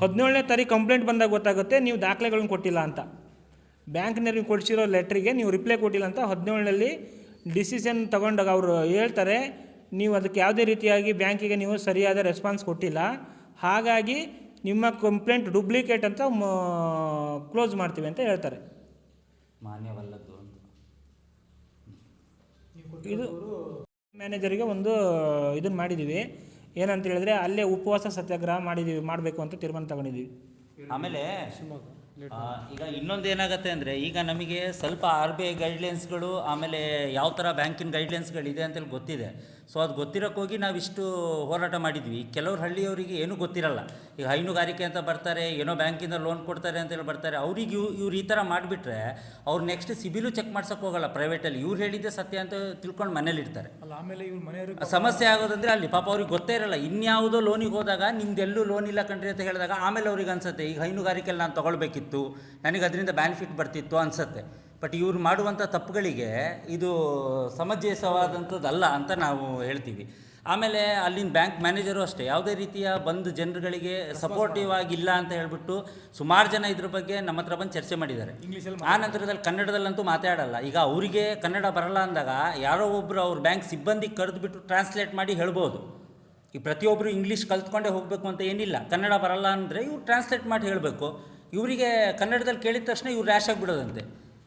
17ನೇ ತಾರೀಕು ಕಂಪ್ಲೇಂಟ್ ಬಂದಾಗ ಗೊತ್ತಾಗುತ್ತೆ ನೀವು ದಾಖಲೆಗಳನ್ನ ಕೊಟ್ಟಿಲ್ಲ ಅಂತ. ಬ್ಯಾಂಕ್ನವ್ರಿಗೆ ಕೊಡಿಸಿರೋ ಲೆಟ್ರಿಗೆ ನೀವು ರಿಪ್ಲೈ ಕೊಟ್ಟಿಲ್ಲ ಅಂತ 17ರಲ್ಲಿ ಡಿಸಿಷನ್ ತಗೊಂಡಾಗ ಅವರು ಹೇಳ್ತಾರೆ, ನೀವು ಅದಕ್ಕೆ ಯಾವುದೇ ರೀತಿಯಾಗಿ ಬ್ಯಾಂಕಿಗೆ ನೀವು ಸರಿಯಾದ ರೆಸ್ಪಾನ್ಸ್ ಕೊಟ್ಟಿಲ್ಲ, ಹಾಗಾಗಿ ನಿಮ್ಮ ಕಂಪ್ಲೇಂಟ್ ಡೂಪ್ಲಿಕೇಟ್ ಅಂತ ಕ್ಲೋಸ್ ಮಾಡ್ತೀವಿ ಅಂತ ಹೇಳ್ತಾರೆ. ಮಾನ್ಯವಲ್ಲದ್ದು ಅಂತ ಇದು ಮ್ಯಾನೇಜರಿಗೆ ಒಂದು ಇದನ್ನು ಮಾಡಿದ್ದೀವಿ. ಏನಂತ ಹೇಳಿದ್ರೆ ಅಲ್ಲೇ ಉಪವಾಸ ಸತ್ಯಾಗ್ರಹ ಮಾಡಬೇಕು ಅಂತ ತೀರ್ಮಾನ ತಗೊಂಡಿದ್ದೀವಿ. ಆಮೇಲೆ ಈಗ ಇನ್ನೊಂದು ಏನಾಗುತ್ತೆ ಅಂದರೆ, ಈಗ ನಮಗೆ ಸ್ವಲ್ಪ RBI ಗೈಡ್ಲೈನ್ಸ್ಗಳು ಆಮೇಲೆ ಯಾವ ಥರ ಬ್ಯಾಂಕಿನ ಗೈಡ್ಲೈನ್ಸ್ಗಳಿದೆ ಅಂತೇಳಿ ಗೊತ್ತಿದೆ. ಸೊ ಅದು ಗೊತ್ತಿರೋಕ್ಕೋಗಿ ನಾವಿಷ್ಟು ಹೋರಾಟ ಮಾಡಿದ್ವಿ. ಕೆಲವ್ರು ಹಳ್ಳಿಯವರಿಗೆ ಏನೂ ಗೊತ್ತಿರಲ್ಲ. ಈಗ ಹೈನುಗಾರಿಕೆ ಅಂತ ಬರ್ತಾರೆ, ಏನೋ ಬ್ಯಾಂಕಿಂದ ಲೋನ್ ಕೊಡ್ತಾರೆ ಅಂತೇಳಿ ಬರ್ತಾರೆ. ಅವ್ರಿಗೆ ಇವ್ರು ಈ ಥರ ಮಾಡಿಬಿಟ್ರೆ ಅವ್ರು ನೆಕ್ಸ್ಟ್ ಸಿಬಿಲು ಚೆಕ್ ಮಾಡ್ಸೋಕೆ ಹೋಗಲ್ಲ ಪ್ರೈವೇಟಲ್ಲಿ. ಇವ್ರು ಹೇಳಿದ್ದೆ ಸತ್ಯ ಅಂತ ತಿಳ್ಕೊಂಡು ಮನೇಲಿರ್ತಾರೆ. ಆಮೇಲೆ ಇವ್ರ ಮನೆಯವರು ಸಮಸ್ಯೆ ಆಗೋದಂದರೆ ಅಲ್ಲಿ ಪಾಪ ಅವ್ರಿಗೆ ಗೊತ್ತೇ ಇರಲ್ಲ. ಇನ್ಯಾವುದೋ ಲೋನಿಗೆ ಹೋದಾಗ ನಿಮ್ದೆಲ್ಲೂ ಲೋನ್ ಇಲ್ಲ ಕಣ್ರಿ ಅಂತ ಹೇಳಿದಾಗ ಆಮೇಲೆ ಅವ್ರಿಗೆ ಅನ್ಸುತ್ತೆ ಈಗ ಹೈನುಗಾರಿಕೆಯಲ್ಲಿ ನಾನು ತೊಗೊಳ್ಬೇಕಿತ್ತು, ನನಗೆ ಅದರಿಂದ ಬೆನಿಫಿಟ್ ಬರ್ತಿತ್ತು ಅನಿಸುತ್ತೆ. ಬಟ್ ಇವ್ರು ಮಾಡುವಂಥ ತಪ್ಪುಗಳಿಗೆ ಇದು ಸಮಂಜಸವಾದಂಥದ್ದಲ್ಲ ಅಂತ ನಾವು ಹೇಳ್ತೀವಿ. ಆಮೇಲೆ ಅಲ್ಲಿನ ಬ್ಯಾಂಕ್ ಮ್ಯಾನೇಜರು ಅಷ್ಟೇ ಯಾವುದೇ ರೀತಿಯ ಬಂದು ಜನರುಗಳಿಗೆ ಸಪೋರ್ಟಿವ್ ಆಗಿಲ್ಲ ಅಂತ ಹೇಳ್ಬಿಟ್ಟು ಸುಮಾರು ಜನ ಇದ್ರ ಬಗ್ಗೆ ನಮ್ಮ ಹತ್ರ ಬಂದು ಚರ್ಚೆ ಮಾಡಿದ್ದಾರೆ. ಆ ನಂತರದಲ್ಲಿ ಕನ್ನಡದಲ್ಲಂತೂ ಮಾತಾಡಲ್ಲ. ಈಗ ಅವರಿಗೆ ಕನ್ನಡ ಬರಲ್ಲ ಅಂದಾಗ ಯಾರೋ ಒಬ್ಬರು ಅವ್ರ ಬ್ಯಾಂಕ್ ಸಿಬ್ಬಂದಿ ಕರೆದುಬಿಟ್ಟು ಟ್ರಾನ್ಸ್ಲೇಟ್ ಮಾಡಿ ಹೇಳ್ಬೋದು. ಈ ಪ್ರತಿಯೊಬ್ಬರು ಇಂಗ್ಲೀಷ್ ಕಲ್ತ್ಕೊಂಡೇ ಹೋಗಬೇಕು ಅಂತ ಏನಿಲ್ಲ. ಕನ್ನಡ ಬರಲ್ಲ ಅಂದರೆ ಇವ್ರು ಟ್ರಾನ್ಸ್ಲೇಟ್ ಮಾಡಿ ಹೇಳಬೇಕು. ಇವರಿಗೆ ಕನ್ನಡದಲ್ಲಿ ಕೇಳಿದ ತಕ್ಷಣ ಇವ್ರು ರ್ಯಾಶ್ ಆಗಿಬಿಡೋದಂತೆ,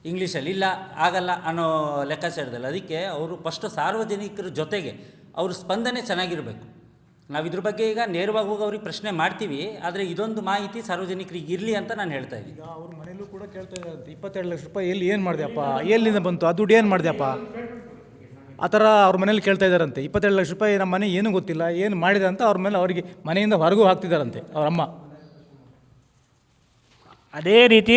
ಇಂಗ್ಲೀಷಲ್ಲಿ ಇಲ್ಲ ಆಗಲ್ಲ ಅನ್ನೋ ಲೆಕ್ಕಾಚಾರದಲ್ಲಿ. ಅದಕ್ಕೆ ಅವರು ಫಸ್ಟು ಸಾರ್ವಜನಿಕರ ಜೊತೆಗೆ ಅವ್ರ ಸ್ಪಂದನೆ ಚೆನ್ನಾಗಿರಬೇಕು. ನಾವು ಇದ್ರ ಬಗ್ಗೆ ಈಗ ನೇರವಾಗಿ ಹೋಗಿ ಅವ್ರಿಗೆ ಪ್ರಶ್ನೆ ಮಾಡ್ತೀವಿ, ಆದರೆ ಇದೊಂದು ಮಾಹಿತಿ ಸಾರ್ವಜನಿಕರಿಗೆ ಇರಲಿ ಅಂತ ನಾನು ಹೇಳ್ತಾ ಇದ್ದೀನಿ. ಈಗ ಅವ್ರ ಮನೇಲೂ ಕೂಡ ಕೇಳ್ತಾ ಇದ್ದಾರೆ, 22 ಲಕ್ಷ ರೂಪಾಯಿ ಎಲ್ಲಿ ಏನು ಮಾಡಿದೆಯಪ್ಪ, ಎಲ್ಲಿಂದ ಬಂತು ಆ ದುಡ್ಡು ಏನು ಮಾಡಿದೆಯಪ್ಪ, ಆ ಥರ ಅವ್ರ ಮನೇಲಿ ಕೇಳ್ತಾ ಇದ್ದಾರಂತೆ. 22 ಲಕ್ಷ ರೂಪಾಯಿ ನಮ್ಮ ಮನೆ ಏನೂ ಗೊತ್ತಿಲ್ಲ, ಏನು ಮಾಡಿದೆ ಅಂತ ಅವ್ರ ಮೇಲೆ ಅವರಿಗೆ ಮನೆಯಿಂದ ಹೊರಗೂ ಹಾಕ್ತಿದ್ದಾರಂತೆ ಅವರಮ್ಮ. ಅದೇ ರೀತಿ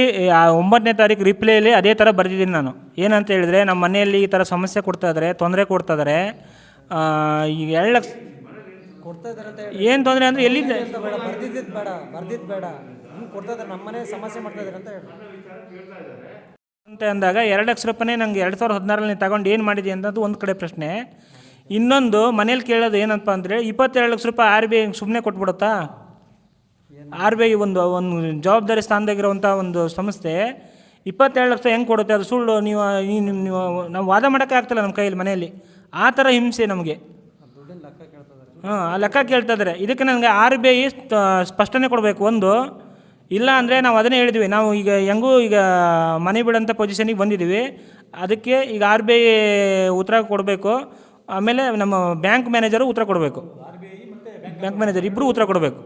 9ನೇ ತಾರೀಕು ರಿಪ್ಲೈಲಿ ಅದೇ ಥರ ಬರೆದಿದ್ದೀನಿ ನಾನು. ಏನಂತ ಹೇಳಿದ್ರೆ ನಮ್ಮ ಮನೆಯಲ್ಲಿ ಈ ಥರ ಸಮಸ್ಯೆ ಕೊಡ್ತಾಯಿದ್ದಾರೆ, ತೊಂದರೆ ಕೊಡ್ತಾಯಿದ್ದಾರೆ. ಈಗ 2 ಲಕ್ಷ ಕೊಡ್ತಾ ಇದ್ದಾರೆ ಏನು ತೊಂದರೆ ಅಂದರೆ ಎಲ್ಲಿಂದ ಬೇಡ, ಬರ್ದಿದ್ದು ಬೇಡ, ಹಿಂಗೆ ಕೊಡ್ತಾ ಇದ್ದಾರೆ, ನಮ್ಮ ಮನೆ ಸಮಸ್ಯೆ ಮಾಡ್ತಾ ಇದ್ದಾರೆ ಅಂತ ಹೇಳಿ ಅಂತ ಅಂದಾಗ 2 ಲಕ್ಷ ರೂಪಾಯಿ ನನಗೆ 2016ರಲ್ಲಿ ತಗೊಂಡು ಏನು ಮಾಡಿದೆ ಅನ್ನೋದು ಒಂದು ಕಡೆ ಪ್ರಶ್ನೆ. ಇನ್ನೊಂದು ಮನೇಲಿ ಕೇಳೋದು ಏನಪ್ಪ ಅಂದರೆ 22 ಲಕ್ಷ ರೂಪಾಯಿ RBI ಸುಮ್ಮನೆ ಕೊಟ್ಬಿಡುತ್ತಾ? RBI ಒಂದು ಜವಾಬ್ದಾರಿ ಸ್ಥಾನದಾಗಿರುವಂಥ ಒಂದು ಸಂಸ್ಥೆ 22 ಲಕ್ಷ ಹೆಂಗೆ ಕೊಡುತ್ತೆ? ಅದು ಸುಳ್ಳು. ನೀವು ನಾವು ವಾದ ಮಾಡೋಕ್ಕೆ ಆಗ್ತಿಲ್ಲ ನಮ್ಮ ಕೈಯಲ್ಲಿ ಮನೆಯಲ್ಲಿ. ಆ ಥರ ಹಿಂಸೆ ನಮಗೆ. ಆ ಲೆಕ್ಕ ಕೇಳ್ತಾ ಇದ್ದಾರೆ. ಇದಕ್ಕೆ ನನಗೆ RBI ಸ್ಪಷ್ಟನೆ ಕೊಡಬೇಕು. ಒಂದು ಇಲ್ಲ ಅಂದರೆ ನಾವು ಅದನ್ನೇ ಹೇಳಿದ್ವಿ, ನಾವು ಈಗ ಹೆಂಗೂ ಈಗ ಮನೆ ಬಿಡೋಂಥ ಪೊಸಿಷನಿಗೆ ಬಂದಿದ್ದೀವಿ. ಅದಕ್ಕೆ ಈಗ RBI ಉತ್ತರ ಕೊಡಬೇಕು. ಆಮೇಲೆ ನಮ್ಮ ಬ್ಯಾಂಕ್ ಮ್ಯಾನೇಜರು ಉತ್ತರ ಕೊಡಬೇಕು. ಬ್ಯಾಂಕ್ ಮ್ಯಾನೇಜರ್ ಇಬ್ಬರು ಉತ್ತರ ಕೊಡಬೇಕು.